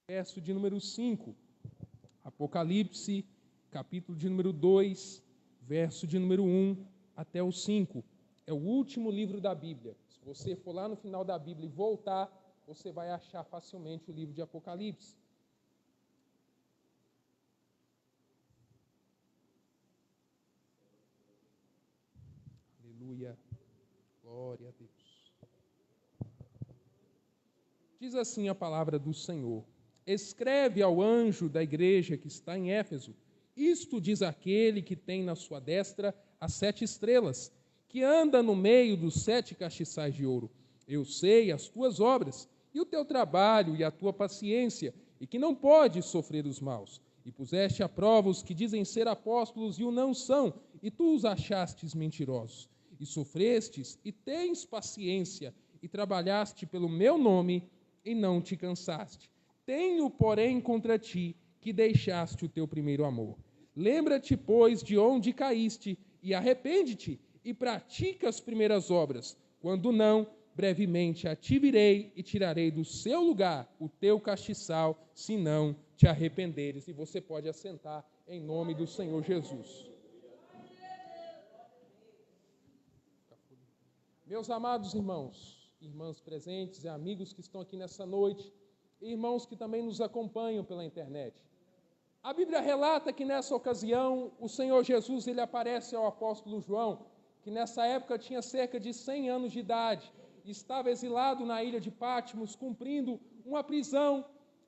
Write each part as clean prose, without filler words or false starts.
verso de número 5. Apocalipse, capítulo de número 2, verso de número 1 até o 5. É o último livro da Bíblia. Se você for lá no final da Bíblia e voltar, você vai achar facilmente o livro de Apocalipse. Aleluia. Glória a Deus. Diz assim a palavra do Senhor: escreve ao anjo da igreja que está em Éfeso, isto diz aquele que tem na sua destra as 7 estrelas, que anda no meio dos 7 castiçais de ouro. Eu sei as tuas obras, e o teu trabalho e a tua paciência, e que não podes sofrer os maus. E puseste à prova os que dizem ser apóstolos e o não são, e tu os achastes mentirosos. E sofrestes, e tens paciência, e trabalhaste pelo meu nome, e não te cansaste. Tenho, porém, contra ti, que deixaste o teu primeiro amor. Lembra-te, pois, de onde caíste, e arrepende-te, e pratica as primeiras obras. Quando não, brevemente a ti virei e tirarei do seu lugar o teu castiçal, se não te arrependeres. E você pode assentar em nome do Senhor Jesus. Meus amados irmãos, irmãs presentes e amigos que estão aqui nessa noite, e irmãos que também nos acompanham pela internet. A Bíblia relata que nessa ocasião o Senhor Jesus ele aparece ao apóstolo João, que nessa época tinha cerca de 100 anos de idade, e estava exilado na ilha de Patmos, cumprindo uma prisão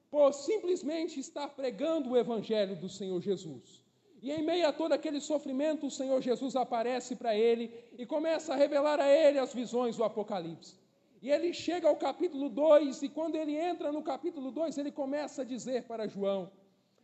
por simplesmente estar pregando o evangelho do Senhor Jesus. E em meio a todo aquele sofrimento, o Senhor Jesus aparece para ele e começa a revelar a ele as visões do Apocalipse. E ele chega ao capítulo 2, e quando ele entra no capítulo 2, ele começa a dizer para João: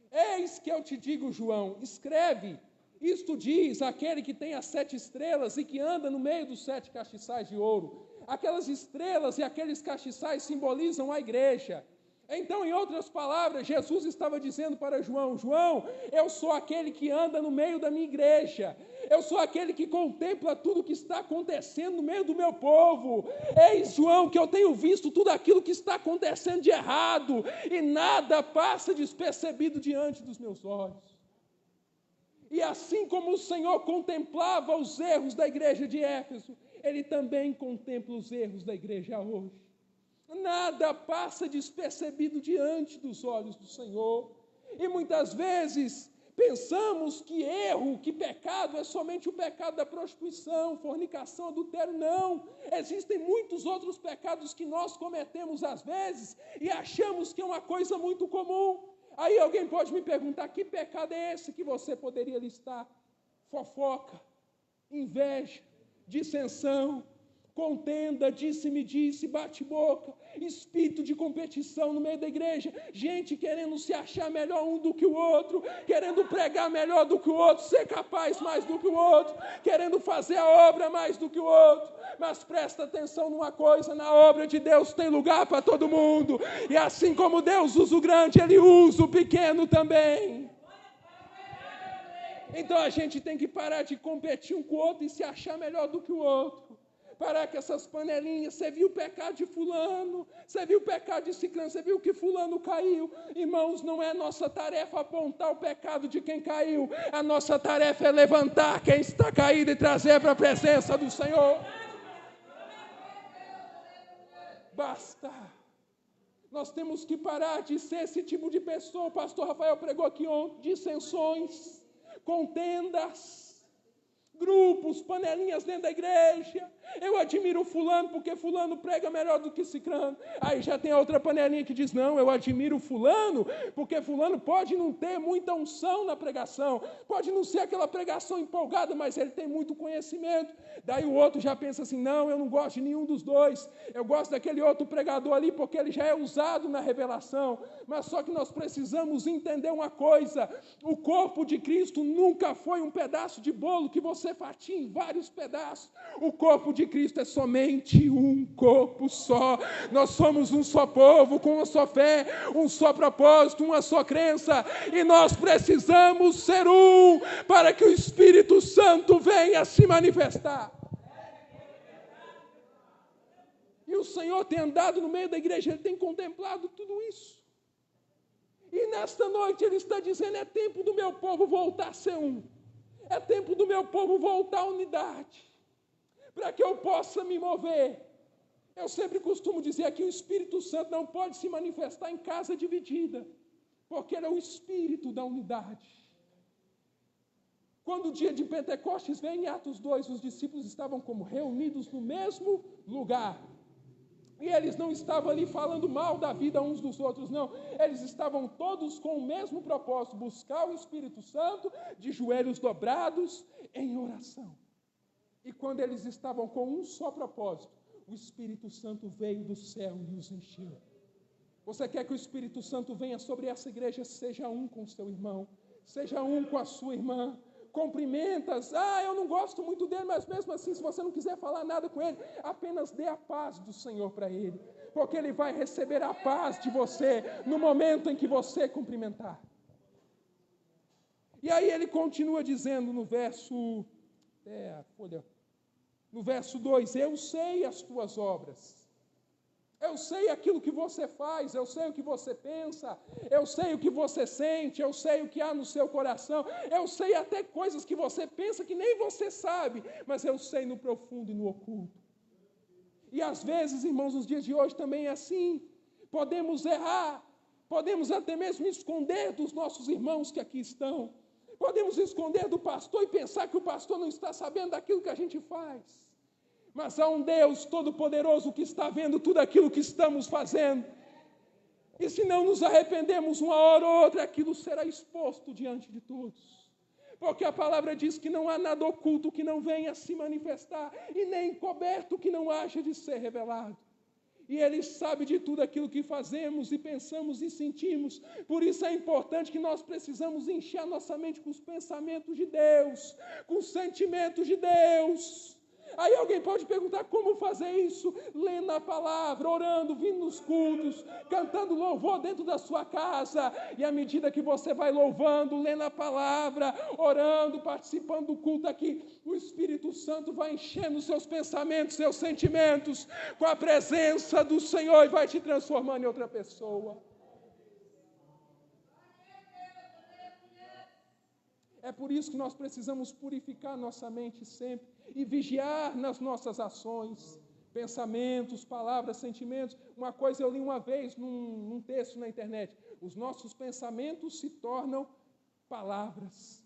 eis que eu te digo, João, escreve, isto diz aquele que tem as 7 estrelas e que anda no meio dos 7 castiçais de ouro. Aquelas estrelas e aqueles castiçais simbolizam a igreja. Então, em outras palavras, Jesus estava dizendo para João: João, eu sou aquele que anda no meio da minha igreja, eu sou aquele que contempla tudo o que está acontecendo no meio do meu povo. Eis, João, que eu tenho visto tudo aquilo que está acontecendo de errado, e nada passa despercebido diante dos meus olhos. E assim como o Senhor contemplava os erros da igreja de Éfeso, Ele também contempla os erros da igreja hoje. Nada passa despercebido diante dos olhos do Senhor. E muitas vezes pensamos que erro, que pecado é somente o pecado da prostituição, fornicação, adultério. Não, existem muitos outros pecados que nós cometemos às vezes e achamos que é uma coisa muito comum. Aí alguém pode me perguntar: que pecado é esse que você poderia listar? Fofoca, inveja, dissensão, contenda, disse-me-disse, bate-boca, espírito de competição no meio da igreja, gente querendo se achar melhor um do que o outro, querendo pregar melhor do que o outro, ser capaz mais do que o outro, querendo fazer a obra mais do que o outro. Mas presta atenção numa coisa: na obra de Deus tem lugar para todo mundo, e assim como Deus usa o grande, Ele usa o pequeno também. Então a gente tem que parar de competir um com o outro e se achar melhor do que o outro. Parar com essas panelinhas. Você viu o pecado de fulano, você viu o pecado de ciclano, você viu que fulano caiu. Irmãos, não é nossa tarefa apontar o pecado de quem caiu. A nossa tarefa é levantar quem está caído e trazer para a presença do Senhor. Basta. Nós temos que parar de ser esse tipo de pessoa. O pastor Rafael pregou aqui ontem: dissensões, contendas, grupos, panelinhas dentro da igreja. Eu admiro fulano porque fulano prega melhor do que ciclano. Aí já tem outra panelinha que diz: não, eu admiro fulano porque fulano pode não ter muita unção na pregação, pode não ser aquela pregação empolgada, mas ele tem muito conhecimento. Daí o outro já pensa assim: não, eu não gosto de nenhum dos dois, eu gosto daquele outro pregador ali porque ele já é usado na revelação. Mas só que nós precisamos entender uma coisa: o corpo de Cristo nunca foi um pedaço de bolo que você fatia em vários pedaços. O corpo de Cristo é somente um corpo só. Nós somos um só povo, com uma só fé, um só propósito, uma só crença, e nós precisamos ser um para que o Espírito Santo venha se manifestar. E o Senhor tem andado no meio da igreja, Ele tem contemplado tudo isso. E nesta noite ele está dizendo, é tempo do meu povo voltar a ser um. É tempo do meu povo voltar à unidade, para que eu possa me mover. Eu sempre costumo dizer que o Espírito Santo não pode se manifestar em casa dividida, porque ele é o Espírito da unidade. Quando o dia de Pentecostes vem, em Atos 2, os discípulos estavam como reunidos no mesmo lugar. E eles não estavam ali falando mal da vida uns dos outros, não. Eles estavam todos com o mesmo propósito, buscar o Espírito Santo, de joelhos dobrados, em oração. E quando eles estavam com um só propósito, o Espírito Santo veio do céu e os encheu. Você quer que o Espírito Santo venha sobre essa igreja? Seja um com o seu irmão, seja um com a sua irmã. Cumprimentas, eu não gosto muito dele, mas mesmo assim, se você não quiser falar nada com ele, apenas dê a paz do Senhor para ele, porque ele vai receber a paz de você no momento em que você cumprimentar. E aí ele continua dizendo no verso 2, eu sei as tuas obras. Eu sei aquilo que você faz, eu sei o que você pensa, eu sei o que você sente, eu sei o que há no seu coração, eu sei até coisas que você pensa que nem você sabe, mas eu sei no profundo e no oculto. E às vezes, irmãos, nos dias de hoje também é assim, podemos errar, podemos até mesmo esconder dos nossos irmãos que aqui estão, podemos esconder do pastor e pensar que o pastor não está sabendo daquilo que a gente faz. Mas há um Deus Todo-Poderoso que está vendo tudo aquilo que estamos fazendo. E se não nos arrependemos uma hora ou outra, aquilo será exposto diante de todos. Porque a palavra diz que não há nada oculto que não venha a se manifestar, e nem encoberto que não haja de ser revelado. E Ele sabe de tudo aquilo que fazemos e pensamos e sentimos. Por isso é importante que nós precisamos encher a nossa mente com os pensamentos de Deus, com os sentimentos de Deus. Aí alguém pode perguntar como fazer isso? Lendo a palavra, orando, vindo nos cultos, cantando louvor dentro da sua casa. E à medida que você vai louvando, lendo a palavra, orando, participando do culto aqui, o Espírito Santo vai enchendo os seus pensamentos, seus sentimentos com a presença do Senhor e vai te transformando em outra pessoa. É por isso que nós precisamos purificar nossa mente sempre e vigiar nas nossas ações, pensamentos, palavras, sentimentos. Uma coisa eu li uma vez num texto na internet: os nossos pensamentos se tornam palavras.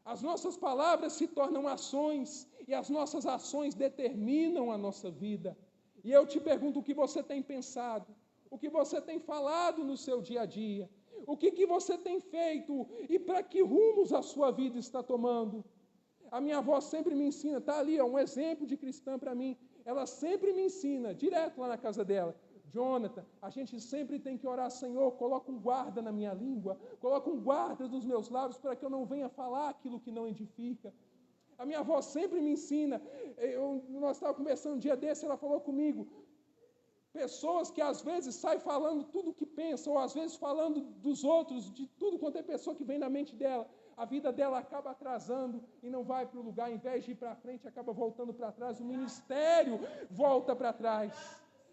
As nossas palavras se tornam ações e as nossas ações determinam a nossa vida. E eu te pergunto o que você tem pensado, o que você tem falado no seu dia a dia. O que você tem feito e para que rumos a sua vida está tomando? A minha avó sempre me ensina, está ali, um exemplo de cristã para mim. Ela sempre me ensina, direto lá na casa dela: Jonathan, a gente sempre tem que orar, Senhor, coloca um guarda na minha língua, coloca um guarda nos meus lábios para que eu não venha falar aquilo que não edifica. A minha avó sempre me ensina, nós estávamos conversando um dia desse, ela falou comigo, pessoas que às vezes saem falando tudo o que pensam, ou às vezes falando dos outros, de tudo quanto é pessoa que vem na mente dela, a vida dela acaba atrasando e não vai para o lugar, ao invés de ir para frente, acaba voltando para trás, o ministério volta para trás.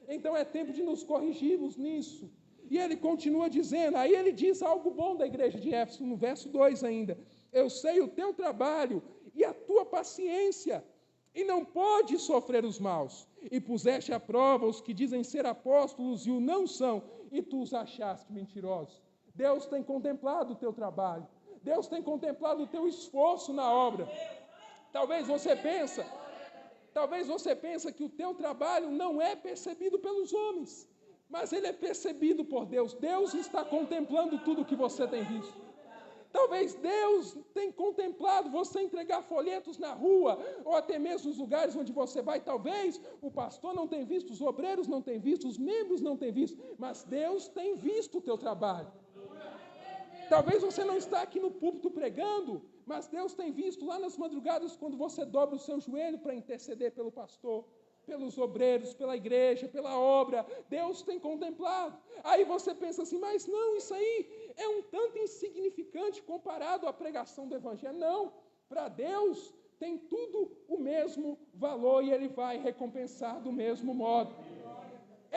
Então é tempo de nos corrigirmos nisso. E ele continua dizendo, aí ele diz algo bom da igreja de Éfeso, no verso 2 ainda: eu sei o teu trabalho e a tua paciência, e não podes sofrer os maus, e puseste à prova os que dizem ser apóstolos e o não são, e tu os achaste mentirosos. Deus tem contemplado o teu trabalho, Deus tem contemplado o teu esforço na obra. Talvez você pense que o teu trabalho não é percebido pelos homens, mas ele é percebido por Deus. Deus está contemplando tudo o que você tem visto. Talvez Deus tenha contemplado você entregar folhetos na rua, ou até mesmo nos lugares onde você vai. Talvez o pastor não tenha visto, os obreiros não tenham visto, os membros não tenham visto, mas Deus tem visto o teu trabalho. Talvez você não está aqui no púlpito pregando, mas Deus tem visto lá nas madrugadas, quando você dobra o seu joelho para interceder pelo pastor, pelos obreiros, pela igreja, pela obra. Deus tem contemplado. Aí você pensa assim, mas não, isso aí é um tanto insignificante comparado à pregação do Evangelho. Não, para Deus tem tudo o mesmo valor e Ele vai recompensar do mesmo modo.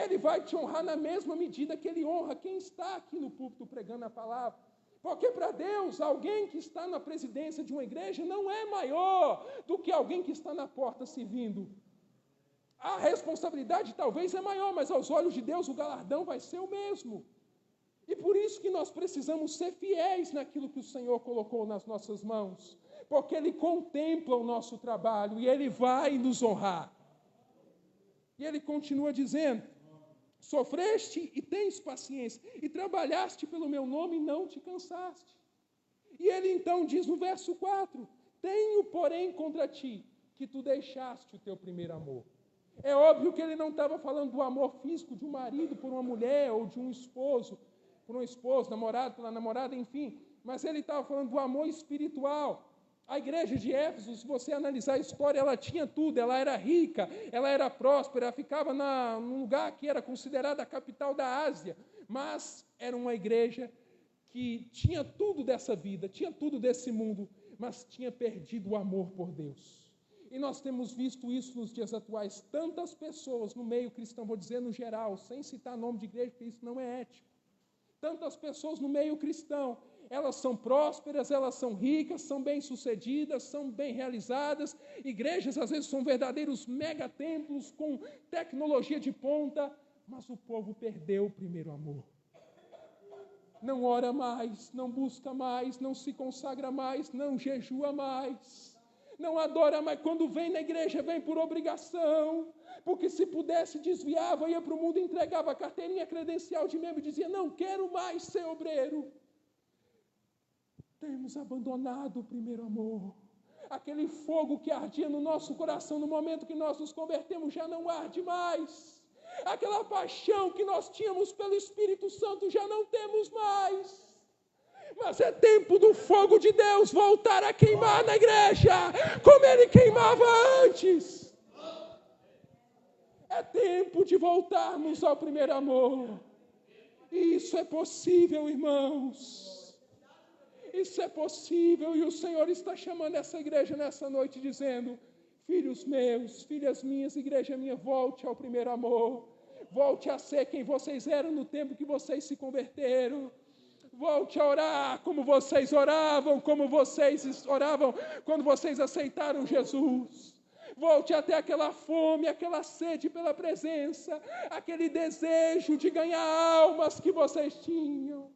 Ele vai te honrar na mesma medida que Ele honra quem está aqui no púlpito pregando a palavra. Porque para Deus, alguém que está na presidência de uma igreja não é maior do que alguém que está na porta servindo. A responsabilidade talvez é maior, mas aos olhos de Deus o galardão vai ser o mesmo. E por isso que nós precisamos ser fiéis naquilo que o Senhor colocou nas nossas mãos. Porque Ele contempla o nosso trabalho e Ele vai nos honrar. E Ele continua dizendo: sofreste e tens paciência, e trabalhaste pelo meu nome e não te cansaste. E Ele então diz no verso 4, tenho, porém, contra ti, que tu deixaste o teu primeiro amor. É óbvio que Ele não estava falando do amor físico de um marido por uma mulher, ou de um esposo por um esposo, namorado pela namorada, enfim, mas Ele estava falando do amor espiritual. A igreja de Éfeso, se você analisar a história, ela tinha tudo, ela era rica, ela era próspera, ela ficava num lugar que era considerado a capital da Ásia, mas era uma igreja que tinha tudo dessa vida, tinha tudo desse mundo, mas tinha perdido o amor por Deus. E nós temos visto isso nos dias atuais, tantas pessoas no meio cristão, vou dizer no geral, sem citar nome de igreja, porque isso não é ético. Tantas pessoas no meio cristão, elas são prósperas, elas são ricas, são bem-sucedidas, são bem realizadas. Igrejas, às vezes, são verdadeiros megatemplos com tecnologia de ponta, mas o povo perdeu o primeiro amor. Não ora mais, não busca mais, não se consagra mais, não jejua mais, não adora mais. Quando vem na igreja, vem por obrigação, porque se pudesse desviava, ia para o mundo, entregava a carteirinha credencial de membro e dizia, não quero mais ser obreiro. Temos abandonado o primeiro amor. Aquele fogo que ardia no nosso coração no momento que nós nos convertemos já não arde mais. Aquela paixão que nós tínhamos pelo Espírito Santo já não temos mais. Mas é tempo do fogo de Deus voltar a queimar na igreja, como Ele queimava antes. É tempo de voltarmos ao primeiro amor. E isso é possível, irmãos. Isso é possível. E o Senhor está chamando essa igreja nessa noite, dizendo, filhos meus, filhas minhas, igreja minha, volte ao primeiro amor. Volte a ser quem vocês eram no tempo que vocês se converteram. Volte a orar como vocês oravam quando vocês aceitaram Jesus. Volte até aquela fome, aquela sede pela presença, aquele desejo de ganhar almas que vocês tinham.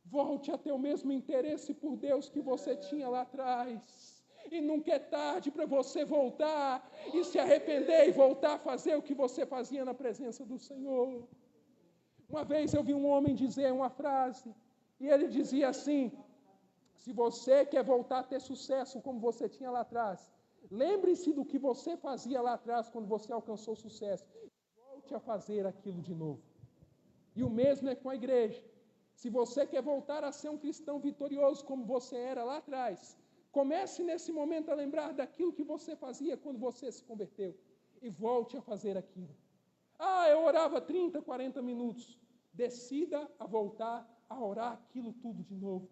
Volte a ter o mesmo interesse por Deus que você tinha lá atrás. E nunca é tarde para você voltar e se arrepender e voltar a fazer o que você fazia na presença do Senhor. Uma vez eu vi um homem dizer uma frase, e ele dizia assim, se você quer voltar a ter sucesso como você tinha lá atrás, lembre-se do que você fazia lá atrás quando você alcançou sucesso. Volte a fazer aquilo de novo. E o mesmo é com a igreja. Se você quer voltar a ser um cristão vitorioso como você era lá atrás, comece nesse momento a lembrar daquilo que você fazia quando você se converteu. E volte a fazer aquilo. Eu orava 30, 40 minutos. Decida a voltar a orar aquilo tudo de novo.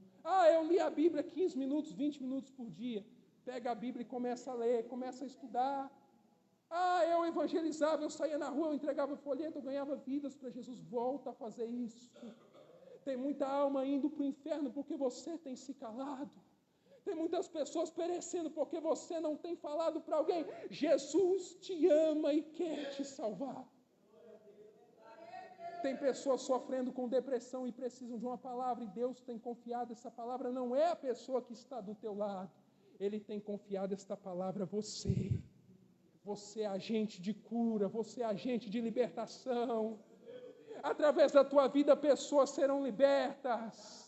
Eu li a Bíblia 15 minutos, 20 minutos por dia. Pega a Bíblia e começa a ler, começa a estudar. Eu evangelizava, eu saía na rua, eu entregava folheto, eu ganhava vidas para Jesus. Volta a fazer isso. Tem muita alma indo para o inferno porque você tem se calado. Tem muitas pessoas perecendo porque você não tem falado para alguém. Jesus te ama e quer te salvar. Tem pessoas sofrendo com depressão e precisam de uma palavra, e Deus tem confiado essa palavra, não é a pessoa que está do teu lado, Ele tem confiado esta palavra a você. Você é agente de cura, você é agente de libertação. Através da tua vida, pessoas serão libertas.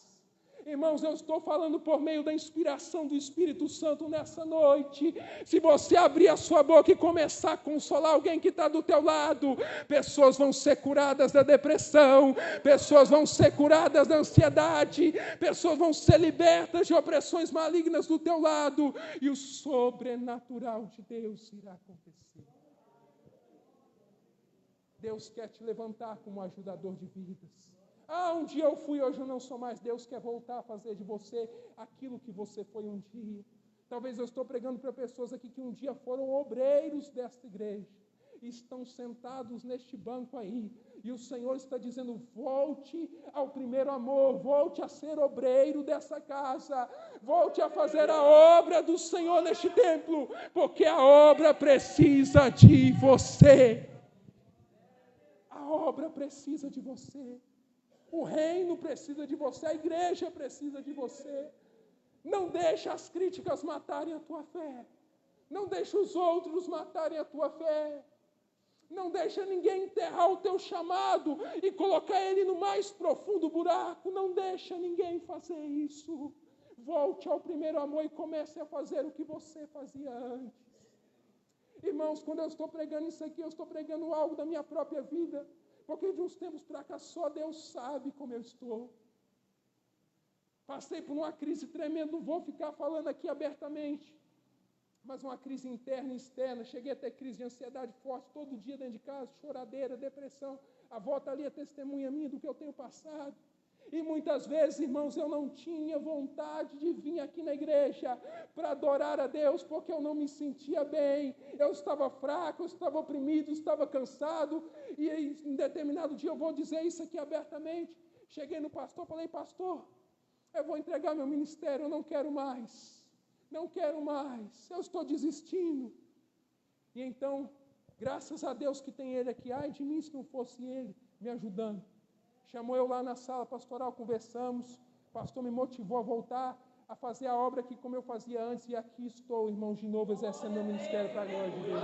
Irmãos, eu estou falando por meio da inspiração do Espírito Santo nessa noite. Se você abrir a sua boca e começar a consolar alguém que está do teu lado, pessoas vão ser curadas da depressão, pessoas vão ser curadas da ansiedade, pessoas vão ser libertas de opressões malignas do teu lado, e o sobrenatural de Deus irá acontecer. Deus quer te levantar como ajudador de vidas. Um dia eu fui, hoje eu não sou mais. Deus quer voltar a fazer de você aquilo que você foi um dia. Talvez eu estou pregando para pessoas aqui que um dia foram obreiros desta igreja, estão sentados neste banco aí. E o Senhor está dizendo, volte ao primeiro amor, volte a ser obreiro dessa casa, volte a fazer a obra do Senhor neste templo, porque a obra precisa de você. A obra precisa de você. O reino precisa de você, a igreja precisa de você. Não deixe as críticas matarem a tua fé. Não deixe os outros matarem a tua fé. Não deixa ninguém enterrar o teu chamado e colocar ele no mais profundo buraco. Não deixa ninguém fazer isso. Volte ao primeiro amor e comece a fazer o que você fazia antes. Irmãos, quando eu estou pregando isso aqui, eu estou pregando algo da minha própria vida. Porque de uns tempos para cá só Deus sabe como eu estou. Passei por uma crise tremenda, não vou ficar falando aqui abertamente. Mas uma crise interna e externa, cheguei a ter crise de ansiedade forte, todo dia dentro de casa, choradeira, depressão. A volta ali é testemunha minha do que eu tenho passado. E muitas vezes, irmãos, eu não tinha vontade de vir aqui na igreja para adorar a Deus, porque eu não me sentia bem. Eu estava fraco, eu estava oprimido, estava cansado. E em determinado dia, eu vou dizer isso aqui abertamente. Cheguei no pastor, falei, pastor, eu vou entregar meu ministério, eu não quero mais. Não quero mais, eu estou desistindo. E então, graças a Deus que tem ele aqui, ai de mim se não fosse ele me ajudando. Chamou eu lá na sala pastoral, conversamos, o pastor me motivou a voltar a fazer a obra aqui como eu fazia antes, e aqui estou, irmãos, de novo exercendo meu ministério para a glória de Deus.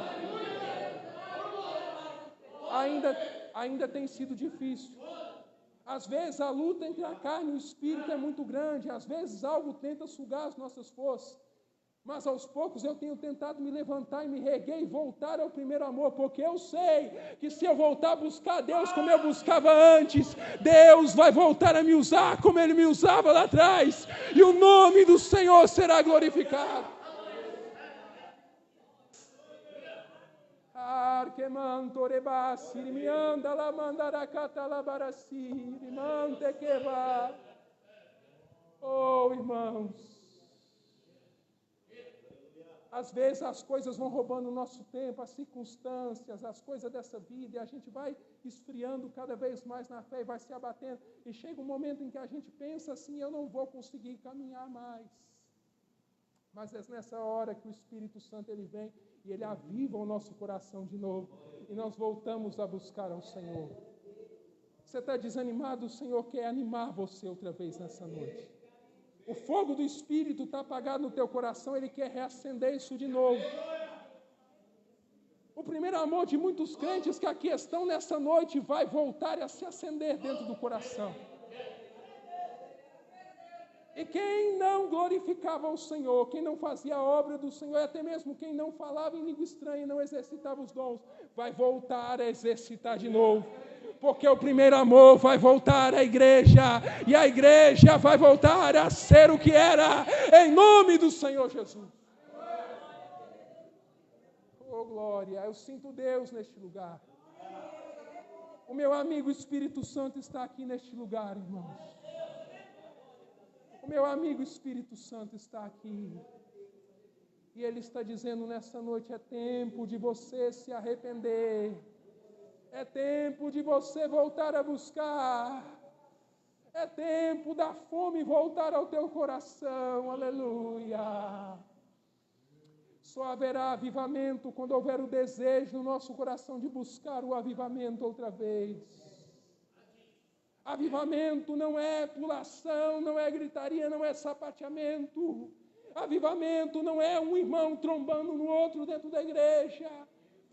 Ainda tem sido difícil. Às vezes a luta entre a carne e o espírito é muito grande, às vezes algo tenta sugar as nossas forças. Mas aos poucos eu tenho tentado me levantar e me reerguer e voltar ao primeiro amor, porque eu sei que se eu voltar a buscar Deus como eu buscava antes, Deus vai voltar a me usar como Ele me usava lá atrás, e o nome do Senhor será glorificado. Oh, irmãos, às vezes as coisas vão roubando o nosso tempo, as circunstâncias, as coisas dessa vida, e a gente vai esfriando cada vez mais na fé e vai se abatendo. E chega um momento em que a gente pensa assim, eu não vou conseguir caminhar mais. Mas é nessa hora que o Espírito Santo ele vem e ele aviva o nosso coração de novo. E nós voltamos a buscar ao Senhor. Você está desanimado? O Senhor quer animar você outra vez nessa noite. O fogo do Espírito está apagado no teu coração, Ele quer reacender isso de novo. O primeiro amor de muitos crentes que aqui estão nessa noite vai voltar a se acender dentro do coração. E quem não glorificava o Senhor, quem não fazia a obra do Senhor, e até mesmo quem não falava em língua estranha e não exercitava os dons, vai voltar a exercitar de novo. Porque o primeiro amor vai voltar à igreja, e a igreja vai voltar a ser o que era, em nome do Senhor Jesus. Oh, glória, eu sinto Deus neste lugar. O meu amigo Espírito Santo está aqui neste lugar, irmãos. O meu amigo Espírito Santo está aqui. E Ele está dizendo nessa noite, é tempo de você se arrepender. É tempo de você voltar a buscar. É tempo da fome voltar ao teu coração. Aleluia. Só haverá avivamento quando houver o desejo no nosso coração de buscar o avivamento outra vez. Avivamento não é pulação, não é gritaria, não é sapateamento. Avivamento não é um irmão trombando no outro dentro da igreja.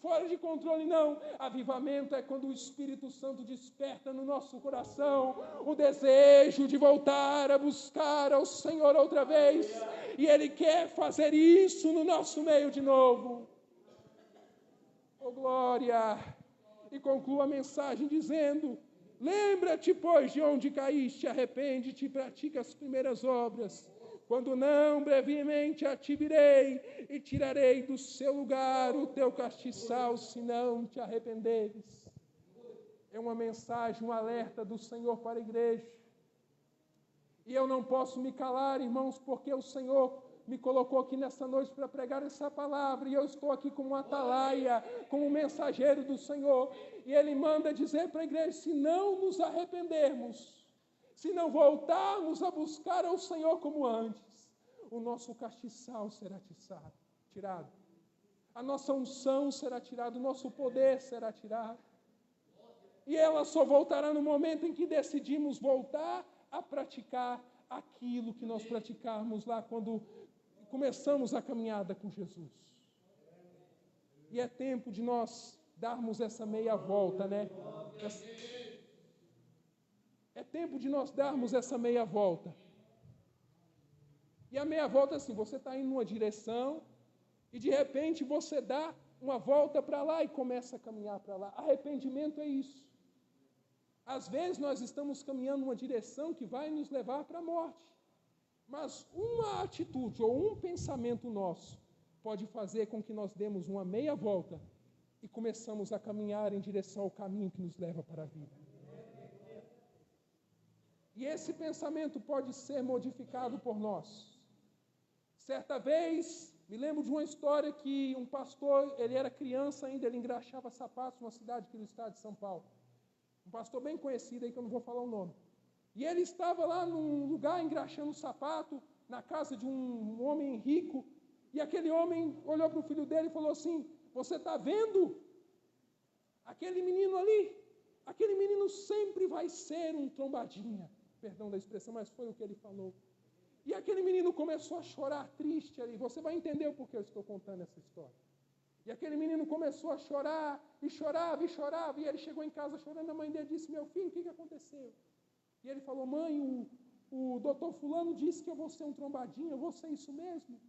Fora de controle, não. Avivamento é quando o Espírito Santo desperta no nosso coração o desejo de voltar a buscar ao Senhor outra vez. E Ele quer fazer isso no nosso meio de novo. Oh, glória! E concluo a mensagem dizendo, lembra-te, pois, de onde caíste, arrepende-te e pratica as primeiras obras. Quando não, brevemente a te virei e tirarei do seu lugar o teu castiçal, se não te arrependeres. É uma mensagem, um alerta do Senhor para a igreja. E eu não posso me calar, irmãos, porque o Senhor me colocou aqui nessa noite para pregar essa palavra, e eu estou aqui como um atalaia, como um mensageiro do Senhor, e Ele manda dizer para a igreja, se não nos arrependermos, se não voltarmos a buscar ao Senhor como antes, o nosso castiçal será tirado, a nossa unção será tirada, o nosso poder será tirado, e ela só voltará no momento em que decidimos voltar a praticar aquilo que nós praticamos lá quando começamos a caminhada com Jesus. E é tempo de nós darmos essa meia volta, né? É tempo de nós darmos essa meia volta. E a meia volta é assim, você está indo numa direção e de repente você dá uma volta para lá e começa a caminhar para lá. Arrependimento é isso. Às vezes nós estamos caminhando numa direção que vai nos levar para a morte. Mas uma atitude ou um pensamento nosso pode fazer com que nós demos uma meia volta e começamos a caminhar em direção ao caminho que nos leva para a vida. E esse pensamento pode ser modificado por nós. Certa vez, me lembro de uma história que um pastor, ele era criança ainda, ele engraxava sapatos numa cidade aqui do estado de São Paulo. Um pastor bem conhecido aí, que eu não vou falar o nome. E ele estava lá num lugar engraxando o sapato, na casa de um homem rico, e aquele homem olhou para o filho dele e falou assim, você está vendo aquele menino ali? Aquele menino sempre vai ser um trombadinha. Perdão da expressão, mas foi o que ele falou. E aquele menino começou a chorar triste ali. Você vai entender o porquê eu estou contando essa história. E aquele menino começou a chorar, e chorava, e chorava, e ele chegou em casa chorando, a mãe dele disse, meu filho, o que aconteceu? E ele falou, mãe, o doutor fulano disse que eu vou ser um trombadinho, eu vou ser isso mesmo?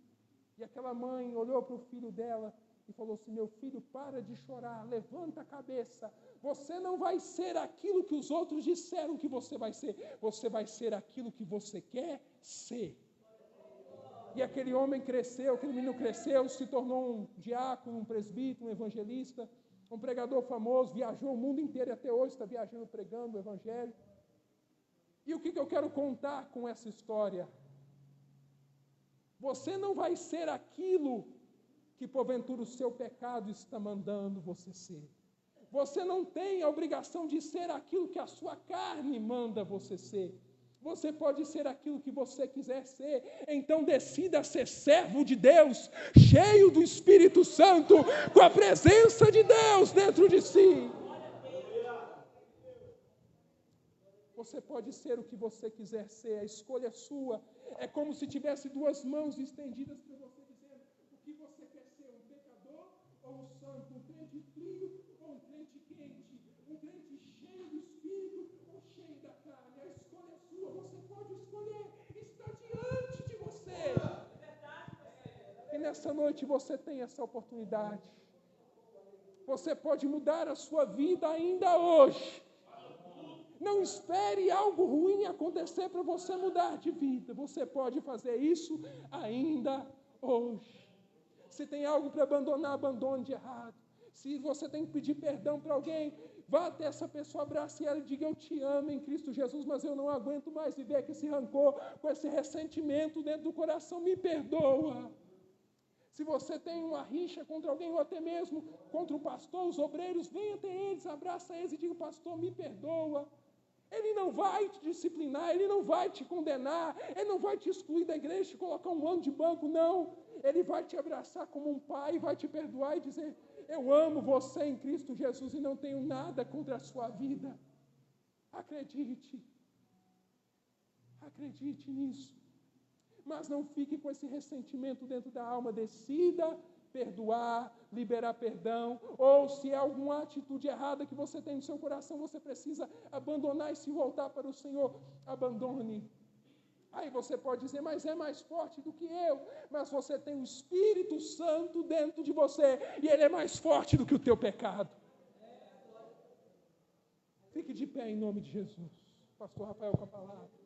E aquela mãe olhou para o filho dela e falou assim, meu filho, para de chorar, levanta a cabeça, você não vai ser aquilo que os outros disseram que você vai ser aquilo que você quer ser. E aquele homem cresceu, aquele menino cresceu, se tornou um diácono, um presbítero, um evangelista, um pregador famoso, viajou o mundo inteiro e até hoje está viajando pregando o evangelho. E o que eu quero contar com essa história? Você não vai ser aquilo que porventura o seu pecado está mandando você ser. Você não tem a obrigação de ser aquilo que a sua carne manda você ser. Você pode ser aquilo que você quiser ser. Então decida ser servo de Deus, cheio do Espírito Santo, com a presença de Deus dentro de si. Você pode ser o que você quiser ser, a escolha é sua. É como se tivesse duas mãos estendidas para você, dizendo o que você quer ser, um pecador ou um santo, um crente frio ou um crente quente, um crente cheio do Espírito ou cheio da carne. A escolha é sua, você pode escolher, está diante de você. E nessa noite você tem essa oportunidade. Você pode mudar a sua vida ainda hoje. Não espere algo ruim acontecer para você mudar de vida. Você pode fazer isso ainda hoje. Se tem algo para abandonar, abandone de errado. Se você tem que pedir perdão para alguém, vá até essa pessoa, abrace ela e diga, eu te amo em Cristo Jesus, mas eu não aguento mais viver com esse rancor, com esse ressentimento dentro do coração, me perdoa. Se você tem uma rixa contra alguém, ou até mesmo contra o pastor, os obreiros, venha até eles, abraça eles e diga, pastor, me perdoa. Ele não vai te disciplinar, ele não vai te condenar, ele não vai te excluir da igreja, te colocar um ano de banco, não. Ele vai te abraçar como um pai, vai te perdoar e dizer, eu amo você em Cristo Jesus e não tenho nada contra a sua vida. Acredite nisso. Mas não fique com esse ressentimento dentro da alma, decida perdoar, liberar perdão, ou se é alguma atitude errada que você tem no seu coração, você precisa abandonar e se voltar para o Senhor, abandone. Aí você pode dizer, mas é mais forte do que eu, mas você tem o Espírito Santo dentro de você, e ele é mais forte do que o teu pecado. Fique de pé em nome de Jesus. Pastor Rafael com a palavra.